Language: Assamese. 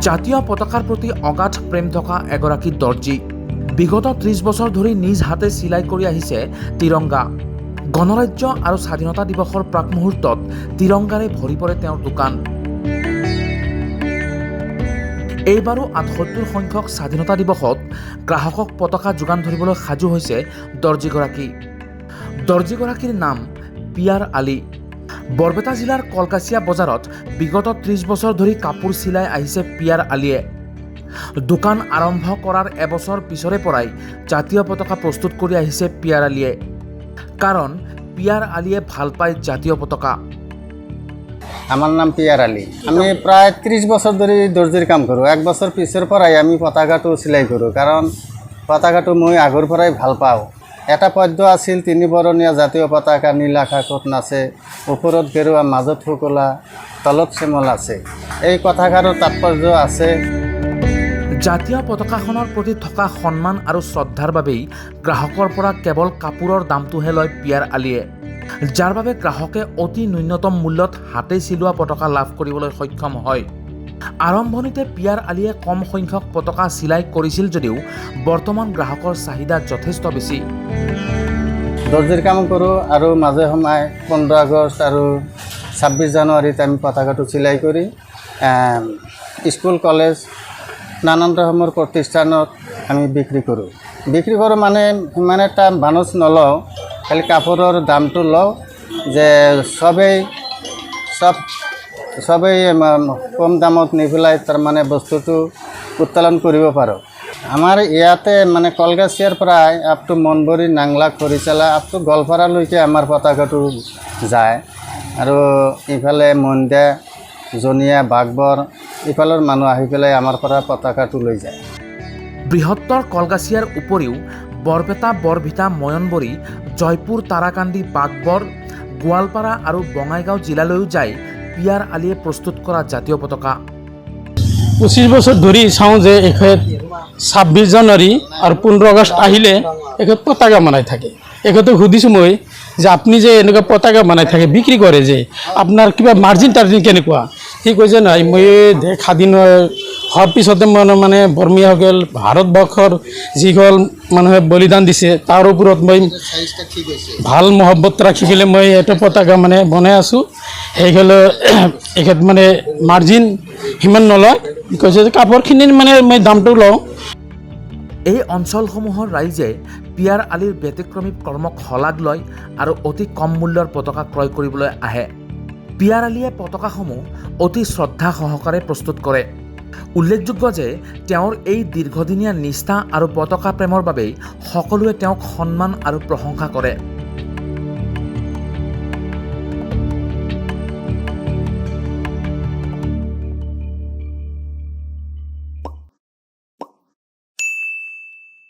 জাতীয় পতাকাৰ প্ৰতি অগাধ প্ৰেম থকা এগৰাকী দৰ্জী। বিগত ৩০ বছৰ ধৰি নিজ হাতে চিলাই কৰি আহিছে তিৰংগা। গণৰাজ্য আৰু স্বাধীনতা দিৱসৰ প্ৰাক মুহূৰ্তত তিৰংগাৰে ভৰি পৰে তেওঁৰ দোকান। এইবাৰো ৭৮ সংখ্যক স্বাধীনতা দিৱসত গ্ৰাহকক পতাকা যোগান ধৰিবলৈ সাজু হৈছে দৰ্জীগৰাকী। দৰ্জীগৰাকীৰ নাম পিয়াৰ আলী। বৰপেটা জিলাৰ কলকাছিয়া বজাৰত বিগত ৩০ বছৰ ধৰি কাপোৰ চিলাই আহিছে পিয়াৰ আলীয়ে। দোকান আৰম্ভ কৰাৰ এবছৰ পিছৰে পৰাই জাতীয় পতাকা প্ৰস্তুত কৰি আহিছে পিয়াৰ আলীয়ে। কাৰণ পিয়াৰ আলীয়ে ভাল পায় জাতীয় পতাকা। আমার নাম পিয়ার আলী। আমি প্রায় 30 বছর ধরে দর্জির কাম করো। এক বছর পিছের পরাই আমি পতাকাটো সিলাই করো, কারণ পতাকাটো মই আগর পরাই ভাল পাও। এটা পদ্য আছিল, ৩ বৰণীয়া জাতীয় পতাকা নীল আকাশত নাচে, ওপৰত গেৰুৱা মাজত শুকলা, তলত শ্যামল আছে। এই কথাষাৰৰ তাৎপৰ্য আছে। জাতীয় পতাকাখনৰ প্ৰতি থকা সন্মান আৰু শ্ৰদ্ধাৰ বাবেই গ্ৰাহকৰ পৰা কেৱল কাপোৰৰ দামটোহে লয় পিয়াৰ আলীয়ে, যাৰ বাবে গ্ৰাহকে অতি ন্যূনতম মূল্যত হাতে চিলোৱা পতাকা লাভ কৰিবলৈ সক্ষম হয়। আৰম্ভণিতে পিয়াৰ আলীয়ে কম সংখ্যক পতাকা চিলাই কৰিছিল যদিও বৰ্তমান গ্ৰাহকৰ চাহিদা যথেষ্ট বেছি। দৰ্জিৰ কাম কৰোঁ আৰু মাজে সময়ে 15 আগষ্ট আৰু 26 জানুৱাৰীত আমি পতাকাটো চিলাই কৰি স্কুল কলেজ নানান ৰকমৰ প্ৰতিষ্ঠানত আমি বিক্ৰী কৰোঁ মানে সিমান এটা বানচ নলওঁ, খালি কাপোৰৰ দামটো লওঁ যে সবেই কম দামত নি পেলাই তাৰমানে বস্তুটো উত্তোলন কৰিব পাৰোঁ। আমাৰ ইয়াতে মানে কলগাছিয়াৰ পৰাই up to Monbori, Nangla, Kharichala up to গোৱালপাৰালৈকে আমাৰ পতাকাটো যায়। আৰু ইফালে মন্দিয়া, জনিয়া, বাগবৰ ইফালৰ মানুহ আহি পেলাই আমাৰ পৰা পতাকাটো লৈ যায়। বৃহত্তৰ কলগাছিয়াৰ উপৰিও বৰপেটা, বৰভিটা, ময়নবৰী, জয়পুৰ, তাৰাকান্দি, বাগবৰ, গোৱালপাৰা আৰু বঙাইগাঁও জিলালৈও যায় পিয়াৰ আলীয়ে প্ৰস্তুত কৰা জাতীয় পতাকা। 25 বছৰ ধৰি চাওঁ যে এখেত 26 জানুৱাৰী আৰু 15 আগষ্ট আহিলে এখেত পতাকা বনাই থাকে। এখেতক সুধিছোঁ মই যে আপুনি যে এনেকুৱা পতাকা বনাই থাকে, বিক্ৰী কৰে যে, আপোনাৰ কিবা মাৰ্জিন টাৰ্জিন কেনেকুৱা? সি কৈছে নাই, মই দেশ স্বাধীন হোৱাৰ পিছতে মানে বৰ্মীয়াসকল ভাৰতবৰ্ষৰ যিসকল মানুহে বলিদান দিছে তাৰ ওপৰত মই ভাল মহব্বত ৰাখি পেলাই মই এটা পতাকা মানে বনাই আছোঁ। সেইকাৰণে এখেত মানে মাৰ্জিন সিমান নলয়, কৈছে যে কাপোৰখিনি মানে মই দামটো লওঁ। এই অঞ্চলসমূহৰ ৰাইজে পিয়াৰ আলীৰ ব্যতিক্ৰমী কৰ্মক শলাগ লয় আৰু অতি কম মূল্যৰ পতাকা ক্ৰয় কৰিবলৈ আহে। পিয়াৰ আলীয়ে পতাকাসমূহ অতি শ্ৰদ্ধা সহকাৰে প্ৰস্তুত কৰে। উল্লেখযোগ্য যে তেওঁৰ এই দীৰ্ঘদিনীয়া নিষ্ঠা আৰু পতাকা প্ৰেমৰ বাবেই সকলোৱে তেওঁক সন্মান আৰু প্ৰশংসা কৰে।